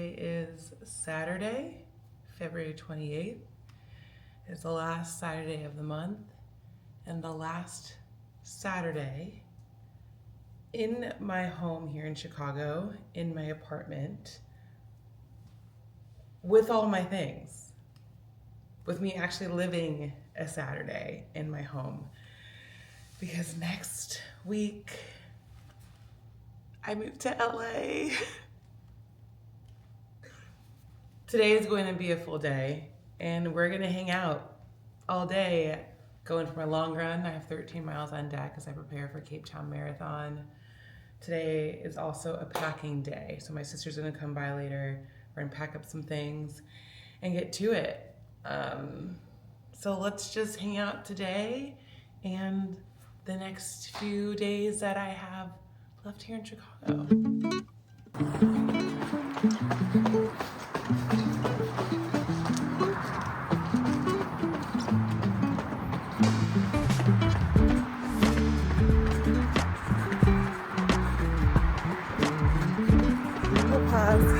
Today is Saturday, February 28th. It's the last Saturday of the month and the last Saturday in my home here in Chicago, in my apartment, with all my things, with me actually living a Saturday in my home. Because next week, I move to LA. Today is going to be a full day, and we're gonna hang out all day, going for my long run. I have 13 miles on deck as I prepare for Cape Town Marathon. Today is also a packing day, so my sister's gonna come by later. We're gonna pack up some things and get to it. So let's just hang out today and the next few days that I have left here in Chicago. We'll pause.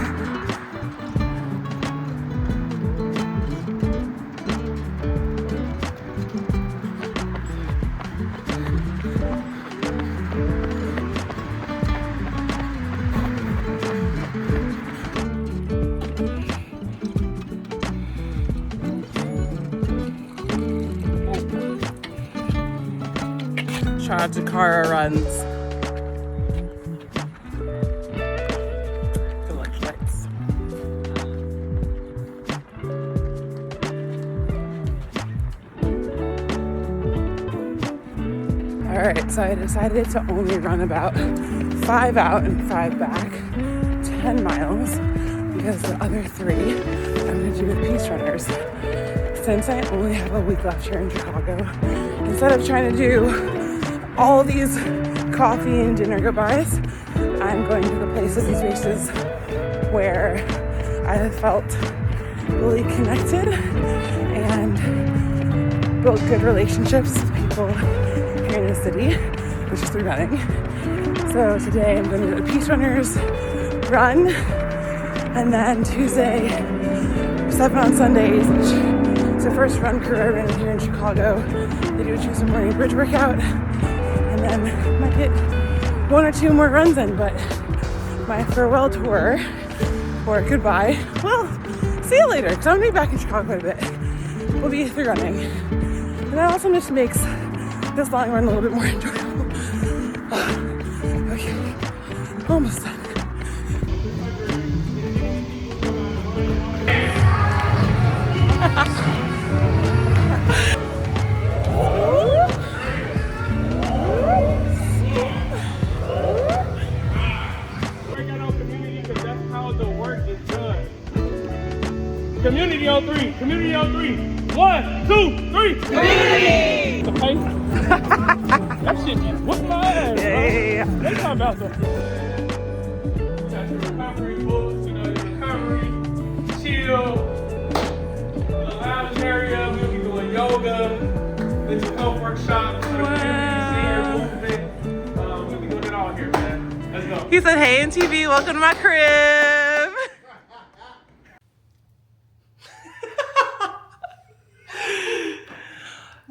Shout out to Cara Runs. Electrolytes. Alright, so I decided to only run about 5 out and 5 back, 10 miles, because the other 3 I'm going to do with Peace Runners. Since I only have a week left here in Chicago, instead of trying to do all these coffee and dinner goodbyes, I'm going to the places and spaces where I have felt really connected and built good relationships with people here in the city, which is through running. So today I'm going to do the Peace Runners run, and then Tuesday, 7 on Sundays, which is the first run crew I ran here in Chicago. They do a Tuesday morning bridge workout, and then might get 1 or 2 more runs in, but my farewell tour, or goodbye, well, see you later, because I'm going to be back in Chicago quite a bit, will be through running. And that also just makes this long run a little bit more enjoyable. Okay, almost done. Community on 3. Community on 3. 1, 2, 3. Community. The face. That shit just whooped my ass. Yeah. They talking about the recovery books, your recovery, chill, the lounge area. We'll be doing yoga, mental health workshops, movement. We'll be doing it all here, man. Let's go. He said, "Hey, NTV, welcome to my crib."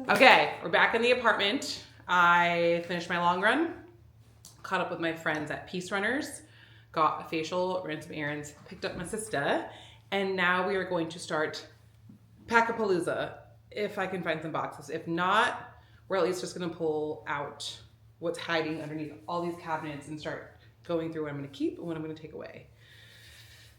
Okay, we're back in the apartment. I finished my long run, caught up with my friends at Peace Runners, got a facial, ran some errands, picked up my sister, and now we are going to start Pack-a-Palooza, if I can find some boxes. If not, we're at least just gonna pull out what's hiding underneath all these cabinets and start going through what I'm gonna keep and what I'm gonna take away.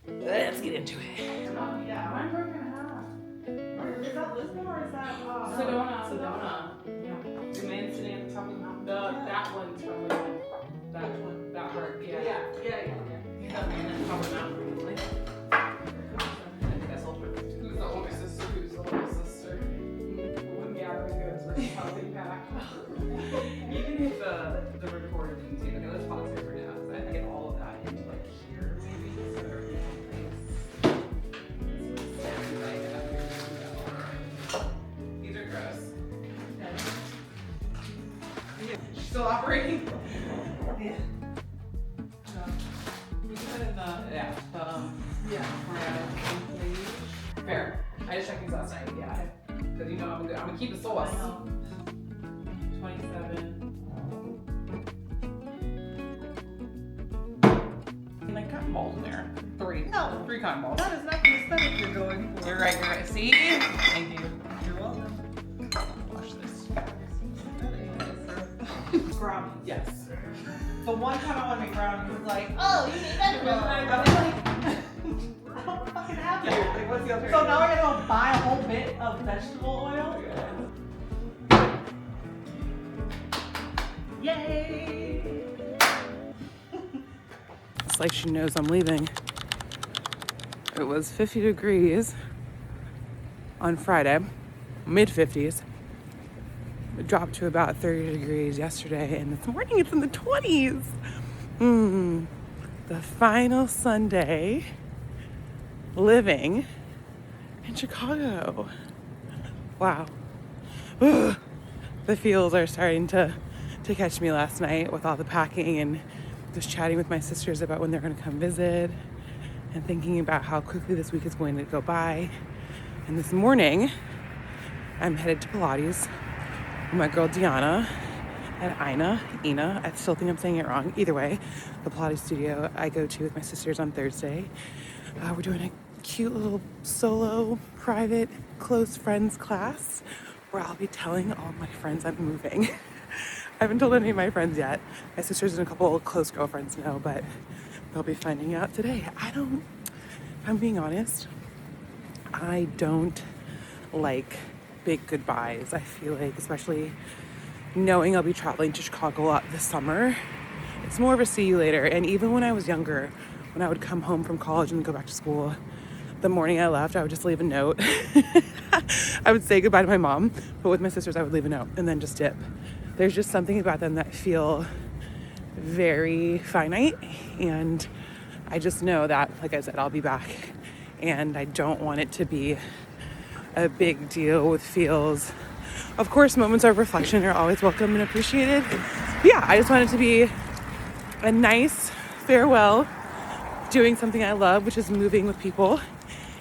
Let's get into it. Oh yeah, mine's broken in half. Is that Lisbon or is that Sedona? Yeah. The man sitting at the top of the mountain. That one's probably that part. Yeah. Yeah. He's that man at the top of the mountain recently. I think that's all perfect. Who's the older sister? When Gary goes for his housing pack. Even if the recorder didn't take, okay, let's pause here for now, because I get all of that into like here, maybe, so everything's in place. These are gross. Okay. Still operating? Yeah. We put in the Yeah. Fair. I just checked these last night. Yeah. Because you know I'm gonna keep the sauce. 27. Like cotton balls in there. Three cotton balls. That is not the aesthetic you're going for. You're right. See? Thank you. You're welcome. Watch this. Brownies. Yes. The one time I want to make brownies was like, oh, you need vegetable oil. I was like, I don't fucking have that. Like, what's the alternative? So now I gotta go buy a whole bit of vegetable oil. Yay! It's like she knows I'm leaving. It was 50 degrees on Friday, mid 50s. It dropped to about 30 degrees yesterday, and this morning it's in the 20s. The final Sunday living in Chicago. Wow. Ugh. The feels are starting to catch me last night with all the packing and just chatting with my sisters about when they're going to come visit and thinking about how quickly this week is going to go by. And this morning, I'm headed to Pilates with my girl Deanna and Ina. I still think I'm saying it wrong. Either way, the Pilates studio I go to with my sisters on Thursday. We're doing a cute little solo, private, close friends class where I'll be telling all of my friends I'm moving. I haven't told any of my friends yet. My sisters and a couple of close girlfriends know, but they'll be finding out today. If I'm being honest, I don't like big goodbyes. I feel like, especially knowing I'll be traveling to Chicago a lot this summer, it's more of a see you later. And even when I was younger, when I would come home from college and go back to school, the morning I left, I would just leave a note. I would say goodbye to my mom, but with my sisters, I would leave a note and then just dip. There's just something about them that feel very finite, and I just know that, like I said, I'll be back, and I don't want it to be a big deal with feels. Of course, moments of reflection are always welcome and appreciated. But yeah, I just want it to be a nice farewell, doing something I love, which is moving with people.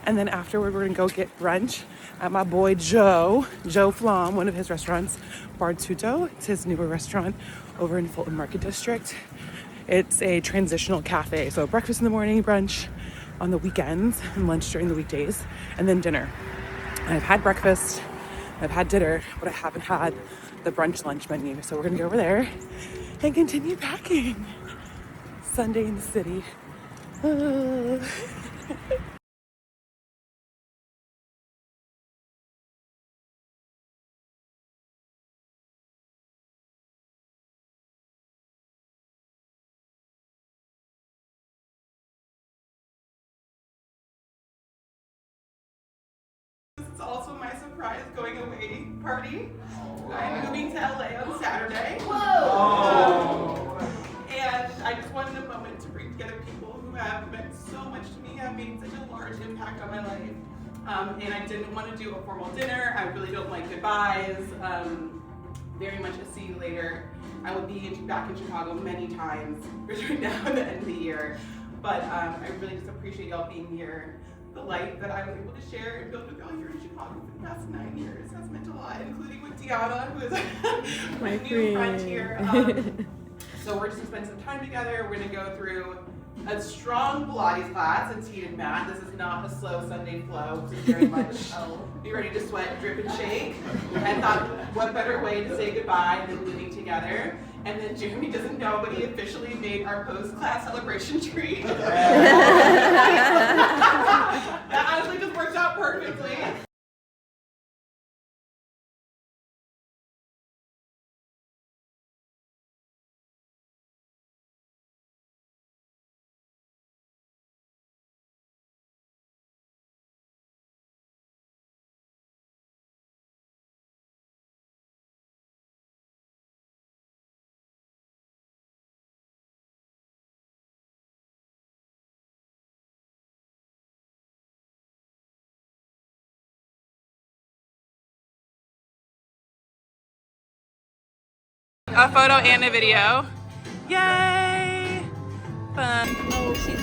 And then afterward, we're gonna go get brunch at my boy Joe Flom, one of his restaurants, Bar Tutto. It's his newer restaurant over in Fulton Market District. It's a transitional cafe, so breakfast in the morning, brunch on the weekends, and lunch during the weekdays, and then dinner. And I've had breakfast, I've had dinner, but I haven't had the brunch lunch menu. So we're gonna go over there and continue packing. Sunday in the city. It's also my surprise going away party. I'm moving to LA on Saturday. Whoa! And I just wanted a moment to bring together people who have meant so much to me, have made such a large impact on my life. And I didn't want to do a formal dinner. I really don't like goodbyes. Very much a see you later. I will be back in Chicago many times between now and the end of the year. But I really just appreciate y'all being here. The life that I was able to share and build with y'all here in Chicago for the past 9 years has meant a lot, including with Deanna, who is my new friend here. So we're just gonna spend some time together. We're gonna go through a strong Pilates class. It's heated mat. This is not a slow Sunday flow. This is very much be ready to sweat, drip, and shake. I thought, what better way to say goodbye than living together? And then Jeremy doesn't know, but he officially made our post-class celebration treat. That honestly just works out perfectly. A photo and a video. Yay! Fun. Oh, she's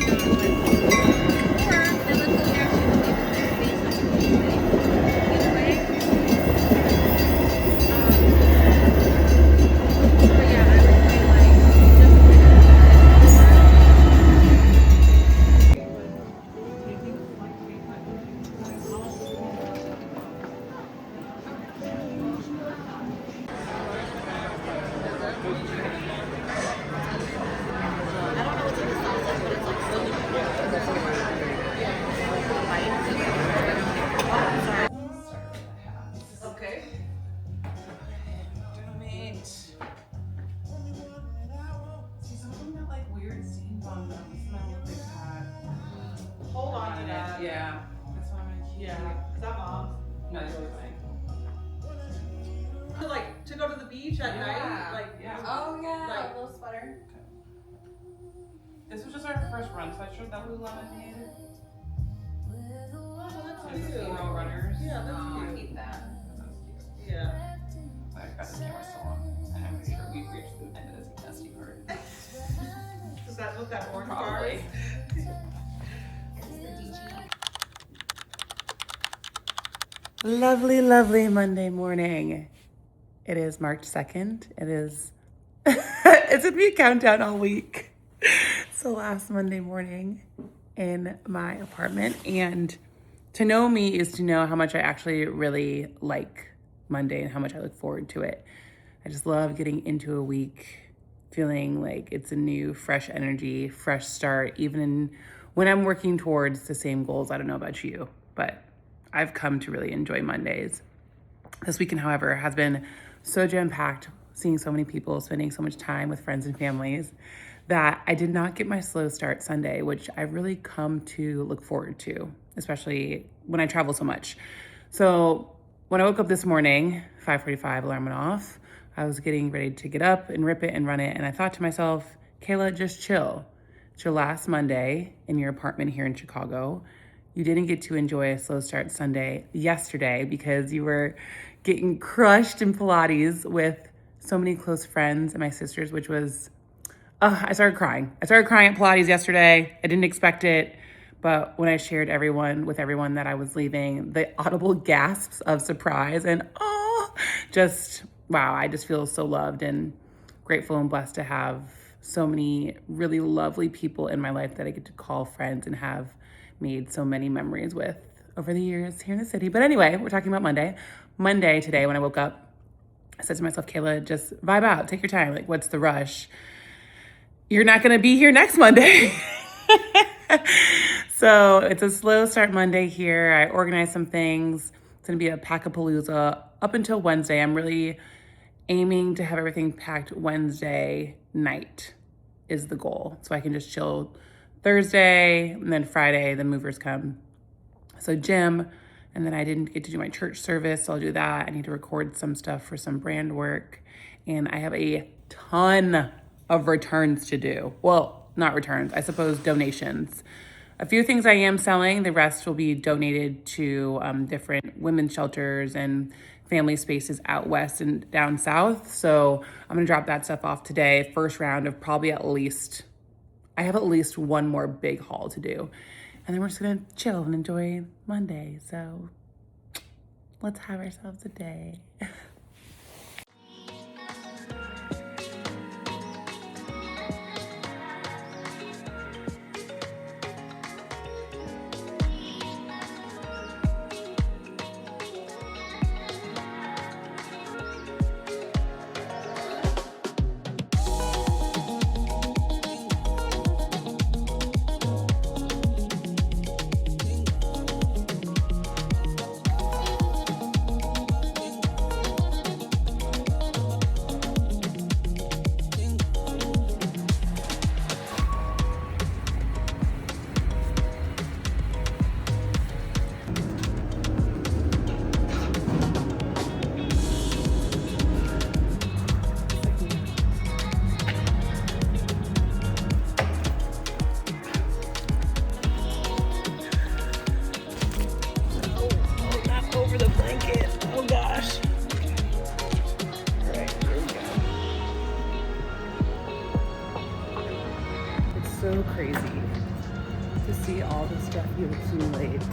Yeah. That's why I'm gonna keep Yeah. Is that mom's? No, it's really fine. Like to go to the beach at night. Like Oh yeah. Like- a little sweater. This was just our first run sweatshirt that Lululemon made. oh, that's So it's cute. floral runners. Yeah, that's I cute. hate that. That sounds cute. Yeah. But I've got this camera still on, and I'm pretty sure we've reached the end of this nasty part. Is that what that orange bar Probably. is? Lovely, lovely Monday morning. It is March 2nd. It is, it's a new countdown all week. So last Monday morning in my apartment. And to know me is to know how much I actually really like Monday and how much I look forward to it. I just love getting into a week feeling like it's a new, fresh energy, fresh start, when I'm working towards the same goals. I don't know about you, but I've come to really enjoy Mondays. This weekend, however, has been so jam-packed, seeing so many people, spending so much time with friends and families, that I did not get my slow start Sunday, which I've really come to look forward to, especially when I travel so much. So when I woke up this morning, 5:45, alarm went off, I was getting ready to get up and rip it and run it, and I thought to myself, Kayla, just chill. It's your last Monday in your apartment here in Chicago. You didn't get to enjoy a slow start Sunday yesterday because you were getting crushed in Pilates with so many close friends and my sisters, which was, I started crying. I started crying at Pilates yesterday. I didn't expect it, but when I shared with everyone that I was leaving, the audible gasps of surprise and just, wow, I just feel so loved and grateful and blessed to have so many really lovely people in my life that I get to call friends and have made so many memories with over the years here in the city. But anyway, we're talking about Monday. Monday today, when I woke up, I said to myself, Kayla, just vibe out, take your time. Like, what's the rush? You're not gonna be here next Monday. So it's a slow start Monday here. I organized some things. It's gonna be a pack-a-palooza up until Wednesday. I'm really aiming to have everything packed Wednesday night is the goal. So I can just chill Thursday, and then Friday, the movers come. So gym, and then I didn't get to do my church service, so I'll do that. I need to record some stuff for some brand work, and I have a ton of returns to do. Well, not returns, I suppose donations. A few things I am selling, the rest will be donated to different women's shelters and family spaces out west and down south. So I'm gonna drop that stuff off today. First round of probably I have at least one more big haul to do. And then we're just gonna chill and enjoy Monday. So let's have ourselves a day. So crazy to see all the stuff you accumulate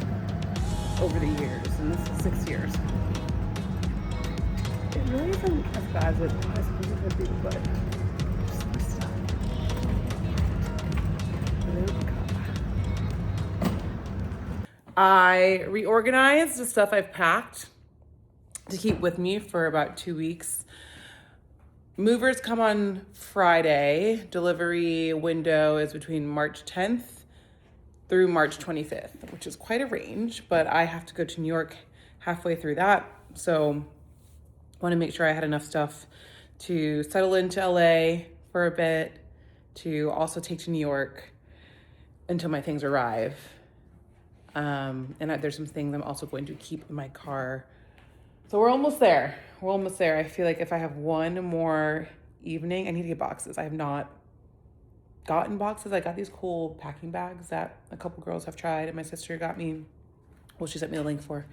over the years, and this is 6 years. It really isn't as bad as I suppose it could be, but just some stuff. I reorganized the stuff I've packed to keep with me for about 2 weeks. Movers come on Friday. Delivery window is between March 10th through March 25th, which is quite a range, but I have to go to New York halfway through that. So I want to make sure I had enough stuff to settle into LA for a bit, to also take to New York until my things arrive. There's some things I'm also going to keep in my car. So we're almost there. We're almost there. I feel like if I have one more evening, I need to get boxes. I have not gotten boxes. I got these cool packing bags that a couple girls have tried, and my sister got me. Well, she sent me a link for.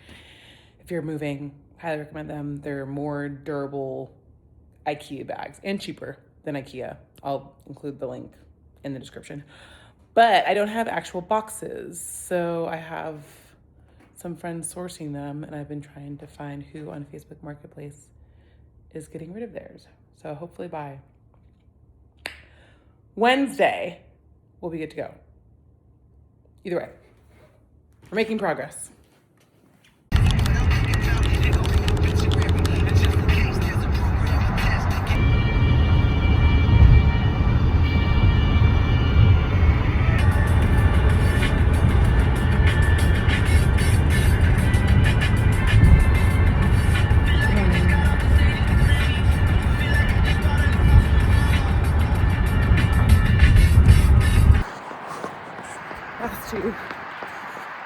If you're moving, highly recommend them. They're more durable IKEA bags and cheaper than IKEA. I'll include the link in the description. But I don't have actual boxes, so I have some friends sourcing them, and I've been trying to find who on Facebook Marketplace is getting rid of theirs. So hopefully by Wednesday, we'll be good to go. Either way, we're making progress.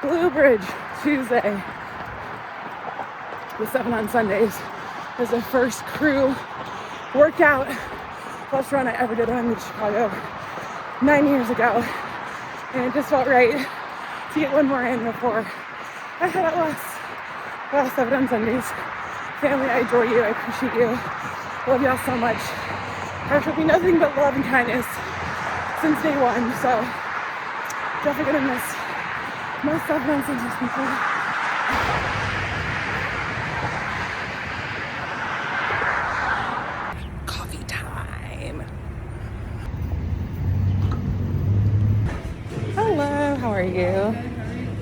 Blue Bridge Tuesday with 7 on Sundays was the first crew workout plus run I ever did on in Chicago 9 years ago, and it just felt right to get one more in before I head out last 7 on Sundays. Family, I adore you, I appreciate you, love y'all so much. I've shown me nothing but love and kindness since day one, so definitely gonna miss most 7 on Sundays, people. Coffee time. Hello, how are you?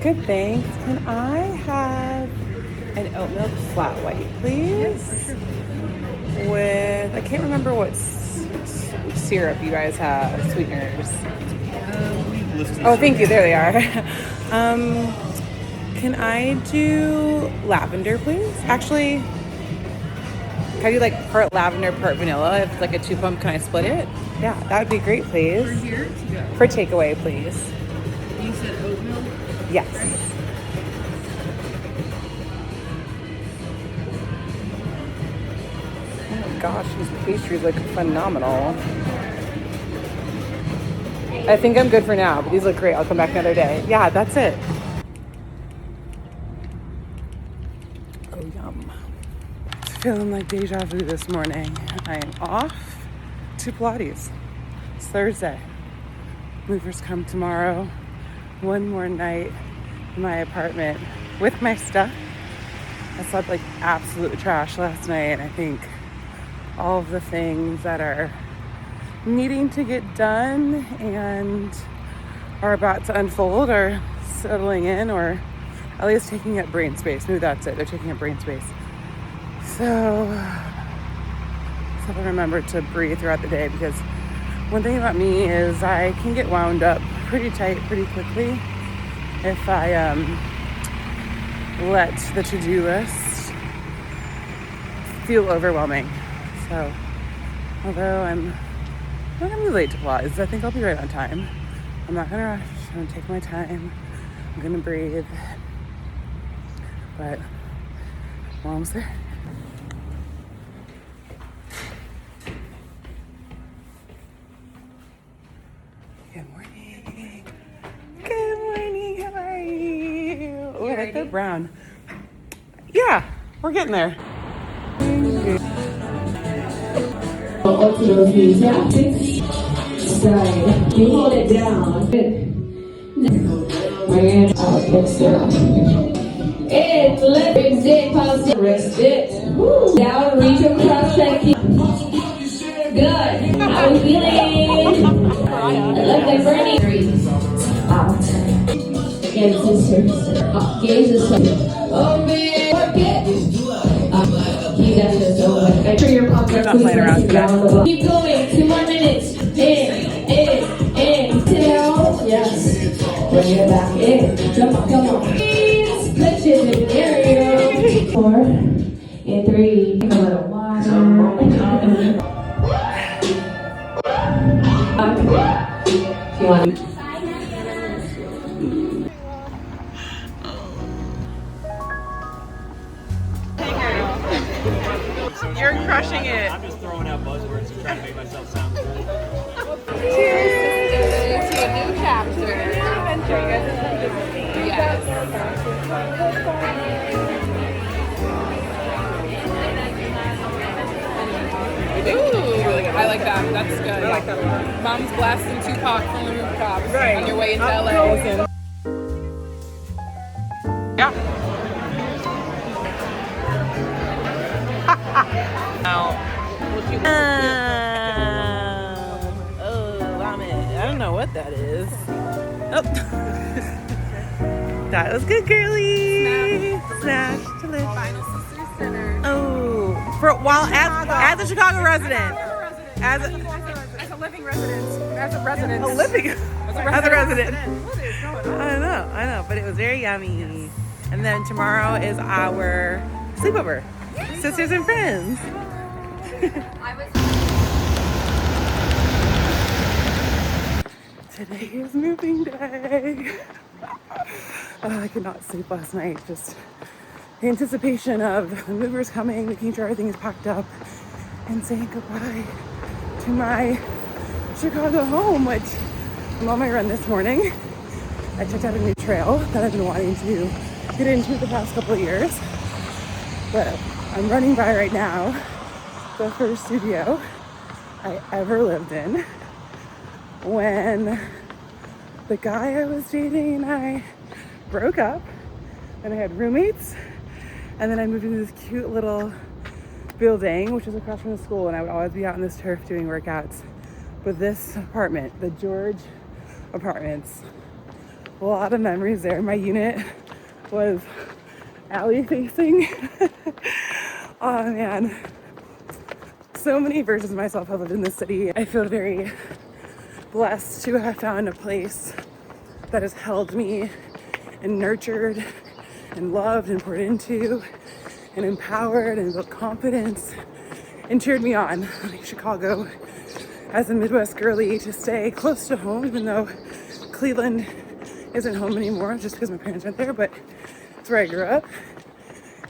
Good, thanks. Can I have an oat milk flat white, please? With, I can't remember what syrup you guys have, sweeteners. Oh, thank you. There they are. Can I do lavender, please? Actually, can I do like part lavender, part vanilla? If it's like a 2-pump, can I split it? Yeah, that would be great, please. For here to go. For takeaway, please. You said oat milk? Yes. Right? Oh my gosh, these pastries look phenomenal. I think I'm good for now, but these look great. I'll come back another day. Yeah, that's it. Oh, yum. Feeling like deja vu this morning. I am off to Pilates. It's Thursday. Movers come tomorrow. One more night in my apartment with my stuff. I slept like absolute trash last night, and I think all of the things that are needing to get done and are about to unfold are settling in, or at least taking up brain space. Maybe that's it. They're taking up brain space. So I remember to breathe throughout the day, because one thing about me is I can get wound up pretty tight pretty quickly if I let the to-do list feel overwhelming. So although I'm not gonna be late to Pilates, I think I'll be right on time. I'm not gonna rush. I'm gonna take my time. I'm gonna breathe. But we're almost there. Good morning. Good morning. How are you? Oh, I like that brown. Yeah, we're getting there. Up to those knees. Yeah, side. You hold it down. My hand out. Next down. And let it zip. Pause it. Rest it. Woo. Down. Reach across that key. Good. How we feeling? Let that burning. Breathe. Out. Again, sister. Up. Gaze the sun. Oh man. Work it. You got this over. Make sure your pockets down. Keep going. 2 more minutes. In. Down. Yes. Bring it back in. Come on. Let's just in the area. 4 and 3. A little water. You want You're crushing it. I'm just throwing out buzzwords and trying to make myself sound good. Cheers to a new chapter. Adventure. You guys have been busy. Yes. Ooh, I like that. That's good. I like that a lot. Mom's blasting Tupac from the rooftop on your way into LA. Yeah. I don't know what that is. Oh. That was good, girly. Smash to live. Final Sisters Center. Oh, as a Chicago resident. As a living resident. As a resident. As a resident. I know, but it was very yummy. And then tomorrow is our sleepover. Sisters and friends. Today is moving day. I could not sleep last night. Just the anticipation of the movers coming, making sure everything is packed up, and saying goodbye to my Chicago home, which I'm on my run this morning. I checked out a new trail that I've been wanting to get into the past couple of years. But I'm running by right now the first studio I ever lived in. When the guy I was dating and I broke up, and I had roommates, and then I moved into this cute little building, which is across from the school, and I would always be out in this turf doing workouts. But this apartment, the George Apartments, a lot of memories there. My unit was alley facing. Oh man, so many versions of myself have lived in this city. I feel very blessed to have found a place that has held me and nurtured and loved and poured into and empowered and built confidence and cheered me on. Like Chicago, as a Midwest girly, to stay close to home, even though Cleveland isn't home anymore just because my parents aren't there, but it's where I grew up.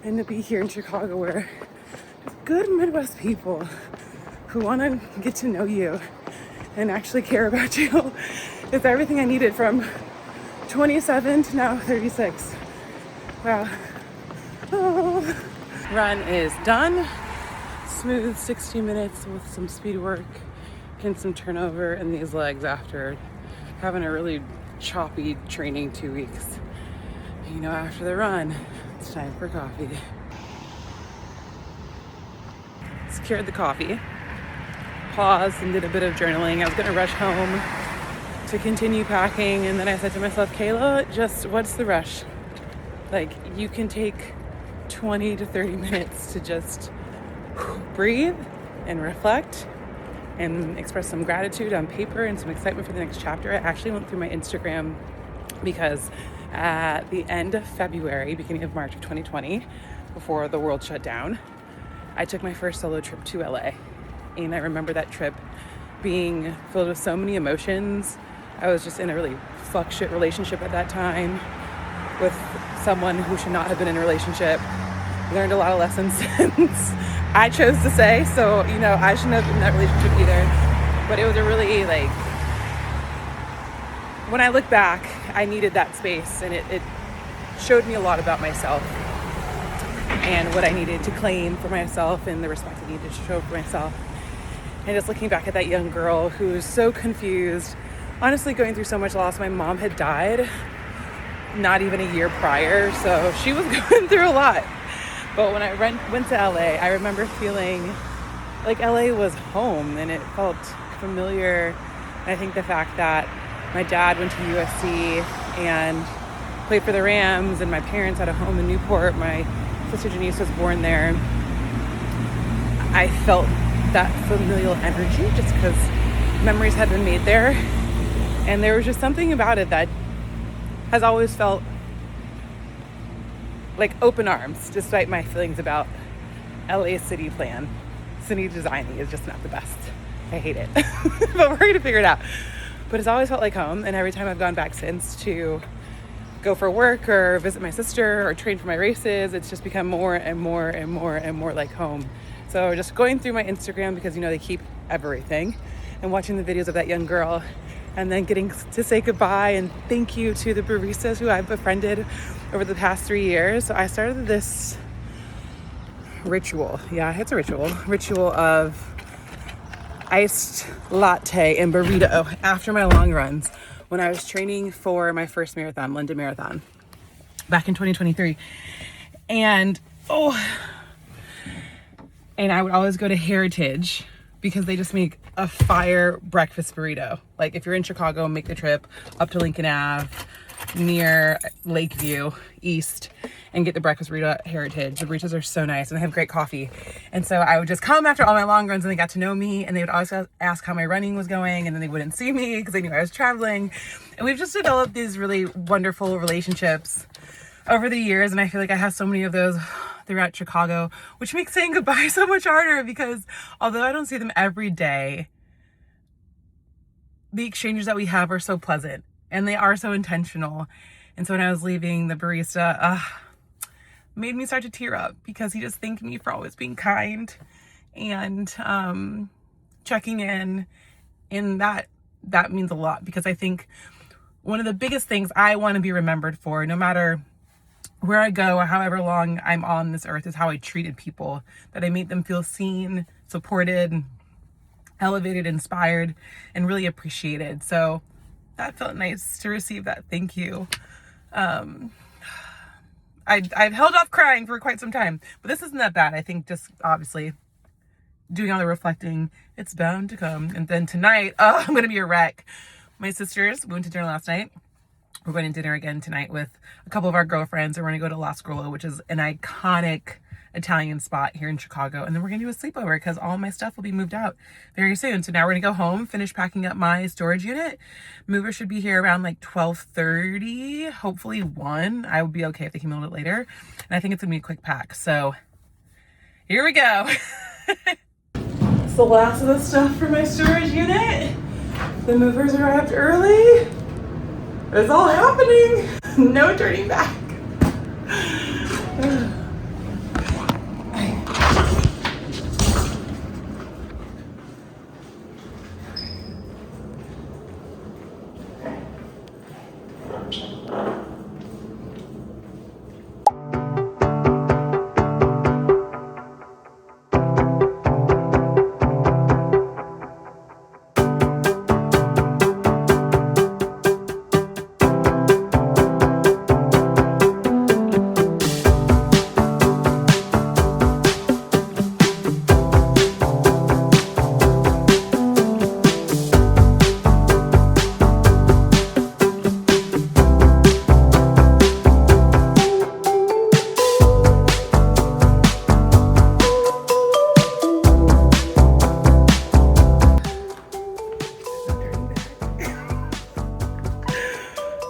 And to be here in Chicago where there's good Midwest people who want to get to know you and actually care about you. It's everything I needed from 27 to now 36. Wow. Oh. Run is done. Smooth 60 minutes with some speed work and some turnover in these legs after having a really choppy training 2 weeks. You know, after the run, it's time for coffee. Secured the coffee. Paused and did a bit of journaling. I was gonna rush home to continue packing, and then I said to myself, Kayla, just what's the rush? Like, you can take 20 to 30 minutes to just breathe and reflect and express some gratitude on paper and some excitement for the next chapter. I actually went through my Instagram because at the end of February, beginning of March of 2020, before the world shut down, I took my first solo trip to LA. And I remember that trip being filled with so many emotions. I was just in a really fuck shit relationship at that time with someone who should not have been in a relationship. Learned a lot of lessons since I chose to say, so, you know, I shouldn't have been in that relationship either. But it was a really, like, when I look back, I needed that space, and it showed me a lot about myself and what I needed to claim for myself and the respect I needed to show for myself. And just looking back at that young girl who was so confused, honestly going through so much loss. My mom had died not even a year prior, so she was going through a lot. But when I went to LA, I remember feeling like LA was home, and it felt familiar. And I think the fact that my dad went to USC and played for the Rams, and my parents had a home in Newport. My sister Janice was born there. I felt that familial energy just because memories had been made there. And there was just something about it that has always felt like open arms, despite my feelings about LA city plan. City designing is just not the best. I hate it. But we're going to figure it out. But it's always felt like home. And every time I've gone back since to go for work or visit my sister or train for my races, it's just become more and more and more and more like home. So just going through my Instagram, because you know they keep everything, and watching the videos of that young girl, and then getting to say goodbye and thank you to the baristas who I've befriended over the past 3 years. So I started this ritual. Yeah, it's a ritual of iced latte and burrito after my long runs when I was training for my first marathon, London Marathon, back in 2023. And I would always go to Heritage because they just make a fire breakfast burrito. Like if you're in Chicago, make the trip up to Lincoln Ave near Lakeview East and get the breakfast burrito at Heritage. The burritos are so nice and they have great coffee. And so I would just come after all my long runs and they got to know me, and they would always ask how my running was going, and then they wouldn't see me because they knew I was traveling. And we've just developed these really wonderful relationships over the years, and I feel like I have so many of those throughout Chicago, which makes saying goodbye so much harder because although I don't see them every day, the exchanges that we have are so pleasant and they are so intentional. And so when I was leaving, the barista made me start to tear up because he just thanked me for always being kind and checking in. And that means a lot, because I think one of the biggest things I want to be remembered for, no matter where I go or however long I'm on this earth, is how I treated people, that I made them feel seen, supported, elevated, inspired, and really appreciated. So that felt nice to receive that thank you. I've held off crying for quite some time, but this isn't that bad. I think just obviously doing all the reflecting, it's bound to come. And then tonight, I'm going to be a wreck. My sisters, we went to dinner last night. We're going to dinner again tonight with a couple of our girlfriends, and we're going to go to La Scrolla, which is an iconic Italian spot here in Chicago. And then we're going to do a sleepover because all my stuff will be moved out very soon. So now we're going to go home, finish packing up my storage unit. Mover should be here around like 12:30, hopefully 1. I would be okay if they came a little bit later. And I think it's going to be a quick pack. So here we go. It's the last of the stuff for my storage unit. The movers arrived early. It's all happening. No turning back.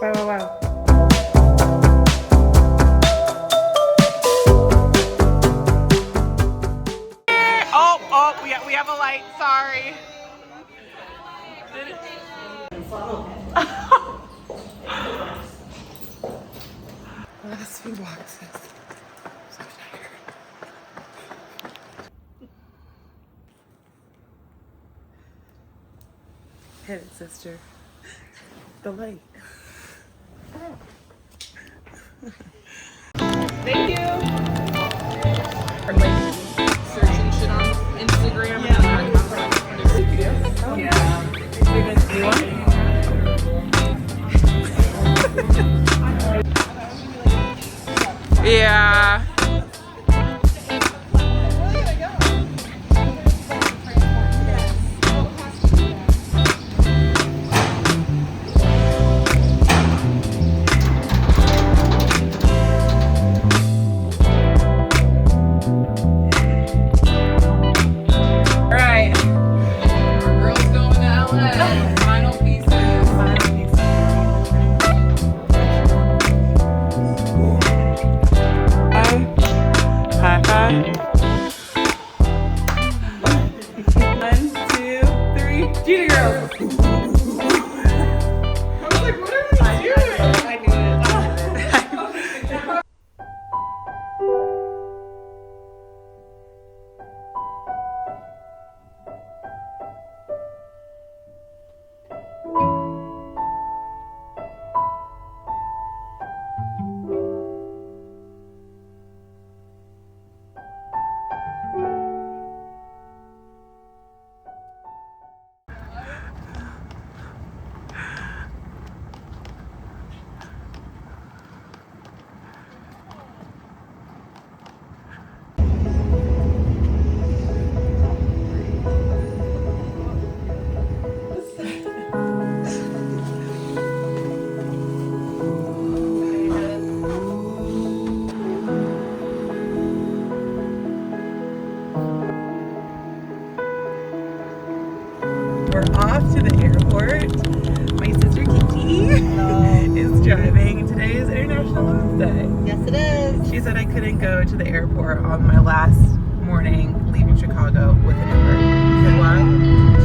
Wow. Oh, we have a light. Sorry. Last few boxes. So tired. Hit it, sister. The light. Thank you. Or like searching shit on Instagram. Yeah. You're gonna do one? Yeah. airport. My sister Kiki is driving. Today is International Women's Day. Yes, it is. She said I couldn't go to the airport on my last morning leaving Chicago with an Uber. Because why?